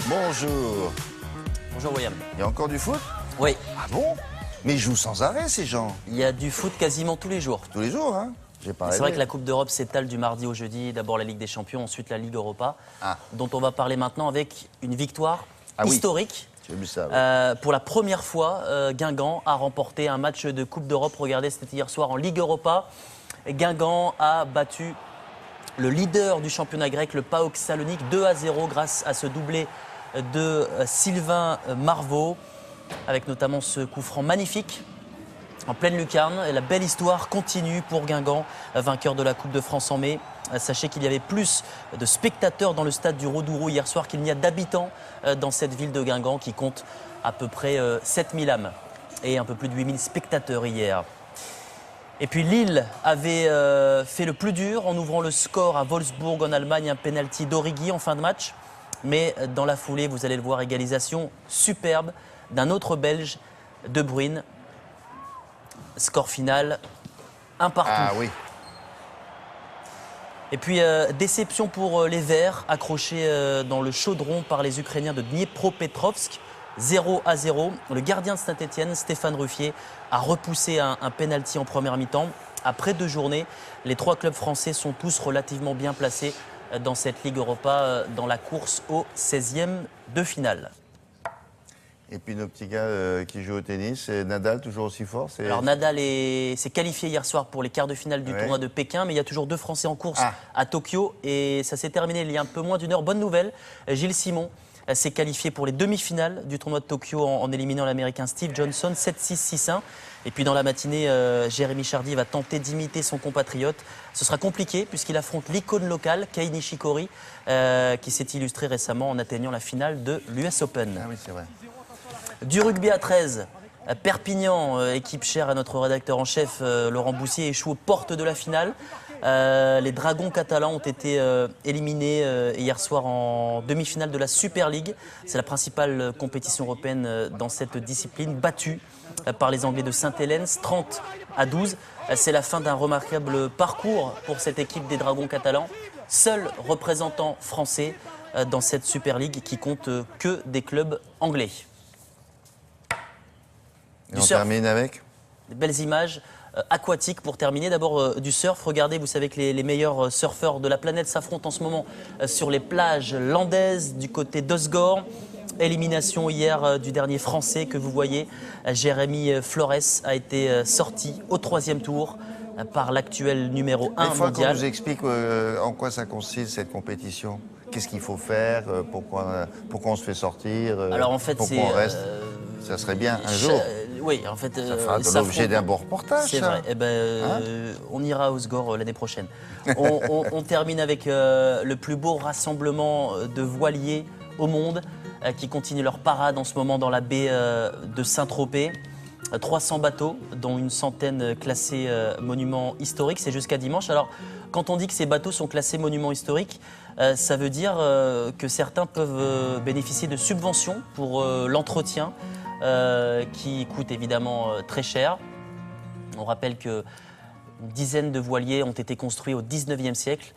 Bonjour. Bonjour William. Il y a encore du foot? Oui, Ah bon? Mais ils jouent sans arrêt, ces gens. il y a du foot quasiment tous les jours. Tous les jours, hein? J'ai pas C'est vrai rêvé. que la Coupe d'Europe s'étale du mardi au jeudi. D'abord la Ligue des Champions, ensuite la Ligue Europa, Ah. dont on va parler maintenant avec une victoire oui. historique. J'ai vu ça. Ouais. Pour la première fois, Guingamp a remporté un match de Coupe d'Europe. Regardez, c'était hier soir en Ligue Europa. Guingamp a battu le leader du championnat grec, le PAOK Salonique, 2-0 grâce à ce doublé de Sylvain Marveau, avec notamment ce coup franc magnifique en pleine lucarne. Et la belle histoire continue pour Guingamp, vainqueur de la Coupe de France en mai. Sachez qu'il y avait plus de spectateurs dans le stade du Rodourou hier soir qu'il n'y a d'habitants dans cette ville de Guingamp qui compte à peu près 7000 âmes et un peu plus de 8000 spectateurs hier. Et puis Lille avait fait le plus dur en ouvrant le score à Wolfsburg en Allemagne, un penalty d'Origi en fin de match. Mais dans la foulée, vous allez le voir, égalisation superbe d'un autre Belge, De Bruyne. Score final, 1 partout. Ah oui. Et puis déception pour les Verts, accrochés dans le chaudron par les Ukrainiens de Dniepropetrovsk. 0-0. Le gardien de Saint-Etienne, Stéphane Ruffier, a repoussé un penalty en première mi-temps. Après 2 journées, les 3 clubs français sont tous relativement bien placés dans cette Ligue Europa, dans la course au 16e de finale. Et puis nos petits gars qui jouent au tennis, c'est Nadal toujours aussi fort? Alors Nadal s'est qualifié hier soir pour les quarts de finale du tournoi de Pékin, mais il y a toujours 2 Français en course à Tokyo et ça s'est terminé il y a un peu moins d'1 heure. Bonne nouvelle, Gilles Simon s'est qualifié pour les demi-finales du tournoi de Tokyo en éliminant l'Américain Steve Johnson, 7-6, 6-1. Et puis dans la matinée, Jérémy Chardy va tenter d'imiter son compatriote. Ce sera compliqué puisqu'il affronte l'icône locale, Kei Nishikori, qui s'est illustré récemment en atteignant la finale de l'US Open. Ah oui, c'est vrai. Du rugby à 13, Perpignan, équipe chère à notre rédacteur en chef Laurent Boussier, échoue aux portes de la finale. Les Dragons catalans ont été éliminés hier soir en demi-finale de la Super League. C'est la principale compétition européenne dans cette discipline, battue par les Anglais de Sainte-Hélène, 30-12. C'est la fin d'un remarquable parcours pour cette équipe des Dragons catalans. Seul représentant français dans cette Super League qui compte que des clubs anglais. Et on termine avec des belles images aquatiques pour terminer. D'abord du surf. Regardez, vous savez que les meilleurs surfeurs de la planète s'affrontent en ce moment sur les plages landaises du côté d'Osgore. Élimination hier du dernier Français que vous voyez. Jérémy Flores a été sorti au 3e tour par l'actuel numéro 1 mondial. Il faut qu'on nous explique en quoi ça consiste cette compétition. Qu'est-ce qu'il faut faire? Pourquoi on se fait sortir? Alors en fait, pourquoi on reste? Ça serait bien un jour. Oui, en fait, ça fera l'objet d'un beau reportage. C'est vrai. Eh ben, on ira à Osgore l'année prochaine. On termine avec le plus beau rassemblement de voiliers au monde qui continuent leur parade en ce moment dans la baie de Saint-Tropez. 300 bateaux, dont une centaine classés monuments historiques. C'est jusqu'à dimanche. Alors, quand on dit que ces bateaux sont classés monuments historiques, ça veut dire que certains peuvent bénéficier de subventions pour l'entretien, qui coûte évidemment très cher. On rappelle que une dizaine de voiliers ont été construits au 19e siècle.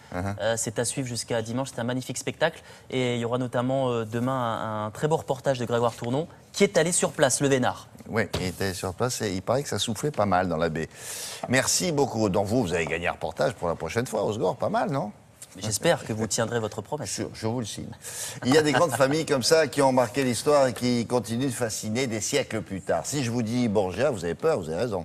C'est à suivre jusqu'à dimanche. C'est un magnifique spectacle. Et il y aura notamment demain un très beau reportage de Grégoire Tournon qui est allé sur place, le Vénard. Oui, il est allé sur place et il paraît que ça soufflait pas mal dans la baie. Merci beaucoup. Donc vous avez gagné un reportage pour la prochaine fois, Osgore. Pas mal, non? J'espère que vous tiendrez votre promesse. Je vous le signe. Il y a des grandes familles comme ça qui ont marqué l'histoire et qui continuent de fasciner des siècles plus tard. Si je vous dis Borgia, vous avez peur, vous avez raison.